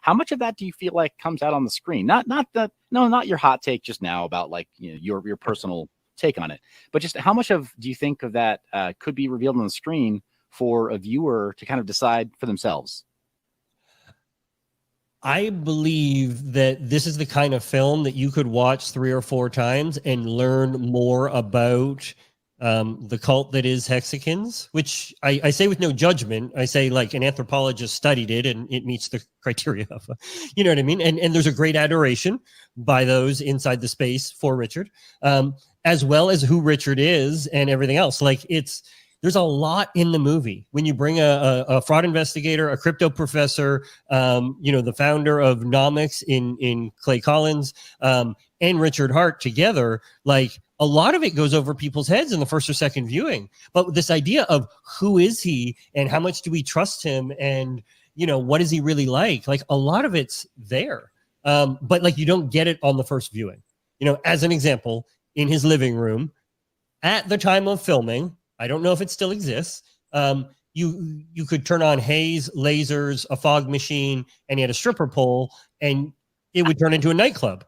how much of that do you feel like comes out on the screen? Not your hot take just now about like, you know, your personal take on it, but just how much of do you think of that could be revealed on the screen for a viewer to kind of decide for themselves? I believe that this is the kind of film that you could watch 3 or 4 times and learn more about the cult that is HEXicans, which I say with no judgment. I say like an anthropologist studied it and it meets the criteria of, you know what I mean? And there's a great adoration by those inside the space for Richard, as well as who Richard is and everything else. Like there's a lot in the movie when you bring a fraud investigator, a crypto professor, you know, the founder of Nomics in Clay Collins, and Richard Hart together. Like a lot of it goes over people's heads in the first or second viewing. But this idea of who is he and how much do we trust him and, you know, what is he really like? Like a lot of it's there. But like you don't get it on the first viewing. You know, as an example, in his living room at the time of filming, I don't know if it still exists. You could turn on haze, lasers, a fog machine, and he had a stripper pole, and it would turn into a nightclub.